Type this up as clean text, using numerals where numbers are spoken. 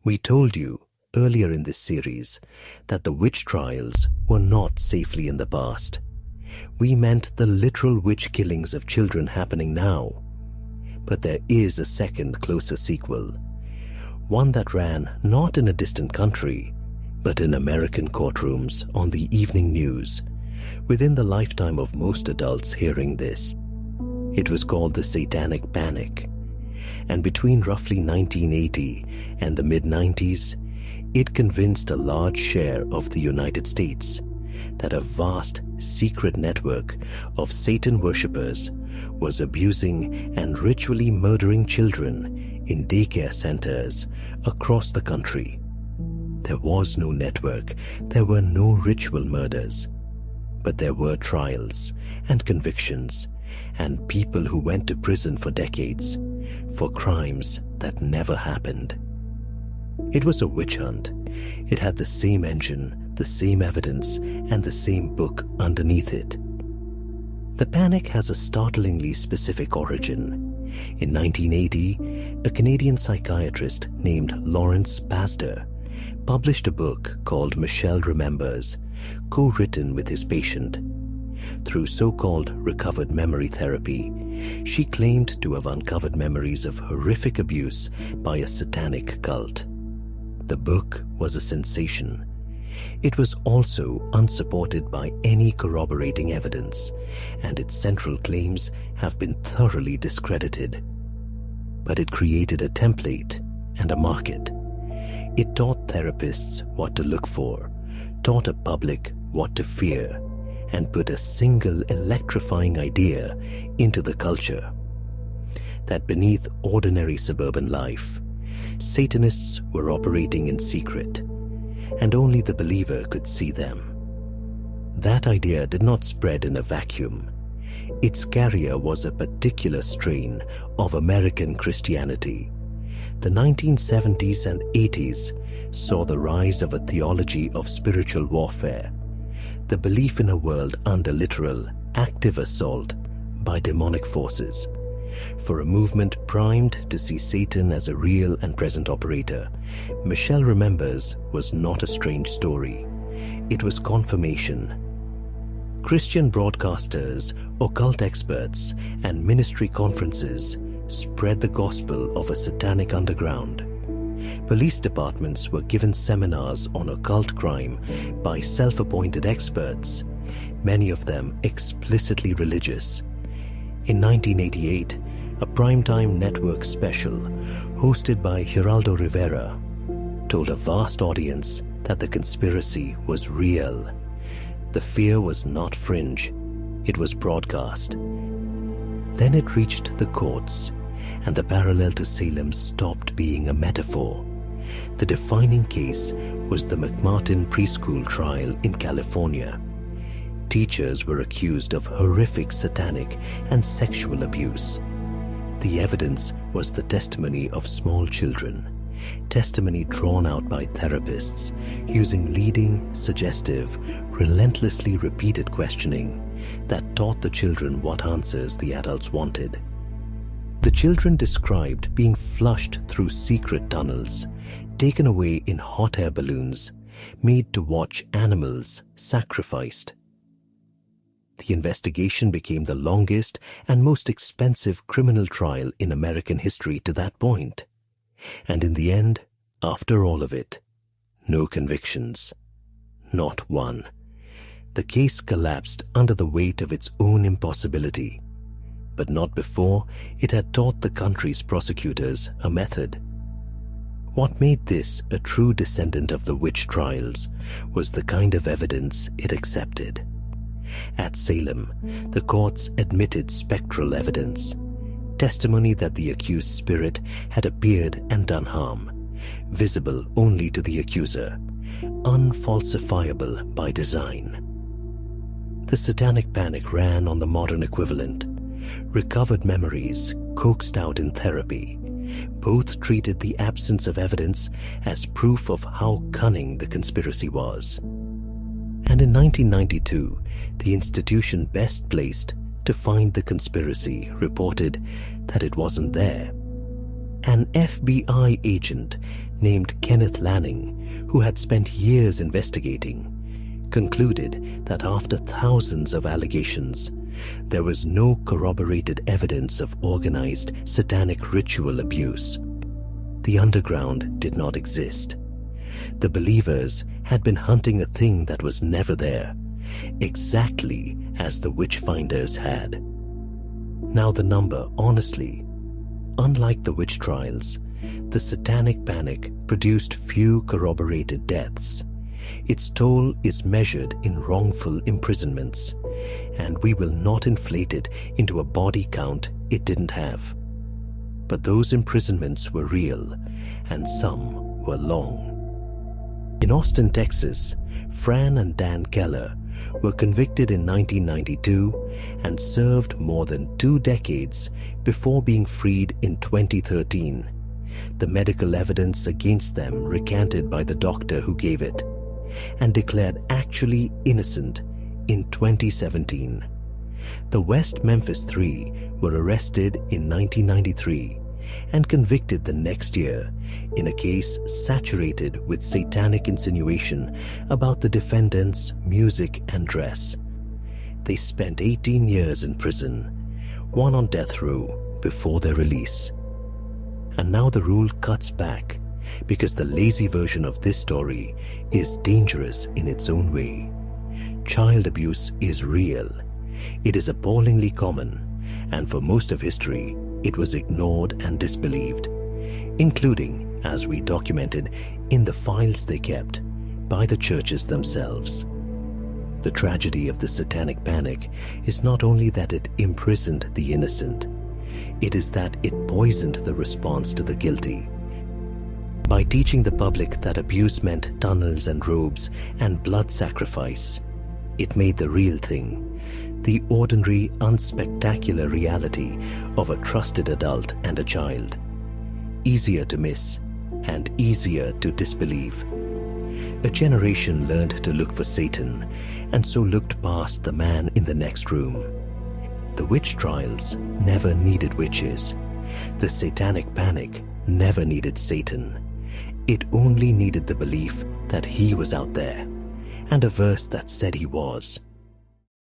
We told you earlier in this series that the witch trials were not safely in the past. We meant the literal witch killings of children happening now. But there is a second, closer sequel, one that ran not in a distant country, but in American courtrooms on the evening news, within the lifetime of most adults hearing this. It was called the Satanic Panic, and between roughly 1980 and the mid-90s, it convinced a large share of the United States that a vast secret network of Satan worshippers was abusing and ritually murdering children in daycare centers across the country. There was no network, there were no ritual murders, but there were trials and convictions and people who went to prison for decades for crimes that never happened. It was a witch hunt. It had the same engine, the same evidence, and the same book underneath it. The panic has a startlingly specific origin. In 1980, a Canadian psychiatrist named Lawrence Pastor published a book called Michelle Remembers, co-written with his patient. Through so-called recovered memory therapy, she claimed to have uncovered memories of horrific abuse by a satanic cult. The book was a sensation. It was also unsupported by any corroborating evidence, and its central claims have been thoroughly discredited. But it created a template and a market. It taught therapists what to look for, taught a public what to fear, and put a single electrifying idea into the culture: that beneath ordinary suburban life, Satanists were operating in secret, and only the believer could see them. That idea did not spread in a vacuum. Its carrier was a particular strain of American Christianity. The 1970s and 80s saw the rise of a theology of spiritual warfare, the belief in a world under literal, active assault by demonic forces. For a movement primed to see Satan as a real and present operator, Michelle Remembers was not a strange story. It was confirmation. Christian broadcasters, occult experts, and ministry conferences spread the gospel of a satanic underground. Police departments were given seminars on occult crime by self-appointed experts, many of them explicitly religious. In 1988, a primetime network special hosted by Geraldo Rivera told a vast audience that the conspiracy was real. The fear was not fringe, it was broadcast. Then it reached the courts, and the parallel to Salem stopped being a metaphor. The defining case was the McMartin Preschool trial in California. Teachers were accused of horrific satanic and sexual abuse. The evidence was the testimony of small children, testimony drawn out by therapists using leading, suggestive, relentlessly repeated questioning that taught the children what answers the adults wanted. The children described being flushed through secret tunnels, taken away in hot air balloons, made to watch animals sacrificed. The investigation became the longest and most expensive criminal trial in American history to that point. And in the end, after all of it, no convictions. Not one. The case collapsed under the weight of its own impossibility, but not before it had taught the country's prosecutors a method. What made this a true descendant of the witch trials was the kind of evidence it accepted. At Salem, the courts admitted spectral evidence, testimony that the accused spirit had appeared and done harm, visible only to the accuser, unfalsifiable by design. The Satanic Panic ran on the modern equivalent. Recovered memories coaxed out in therapy. Both treated the absence of evidence as proof of how cunning the conspiracy was. And in 1992, the institution best placed to find the conspiracy reported that it wasn't there. An FBI agent named Kenneth Lanning, who had spent years investigating, concluded that after thousands of allegations, there was no corroborated evidence of organized satanic ritual abuse. The underground did not exist. The believers had been hunting a thing that was never there, exactly as the witch-finders had. Now the number, honestly, unlike the witch trials, the Satanic Panic produced few corroborated deaths. Its toll is measured in wrongful imprisonments, and we will not inflate it into a body count it didn't have. But those imprisonments were real, and some were long. In Austin, Texas, Fran and Dan Keller were convicted in 1992 and served more than 2 decades before being freed in 2013. The medical evidence against them recanted by the doctor who gave it, and declared actually innocent in 2017. The West Memphis Three were arrested in 1993 and convicted the next year in a case saturated with satanic insinuation about the defendants' music and dress. They spent 18 years in prison, one on death row before their release. And now the rule cuts back because the lazy version of this story is dangerous in its own way. Child abuse is real. It is appallingly common, and for most of history, it was ignored and disbelieved, including, as we documented, in the files they kept by the churches themselves. The tragedy of the Satanic Panic is not only that it imprisoned the innocent, it is that it poisoned the response to the guilty. By teaching the public that abuse meant tunnels and robes and blood sacrifice, it made the real thing, the ordinary, unspectacular reality of a trusted adult and a child, easier to miss and easier to disbelieve. A generation learned to look for Satan and so looked past the man in the next room. The witch trials never needed witches. The Satanic Panic never needed Satan. It only needed the belief that he was out there, and a verse that said he was.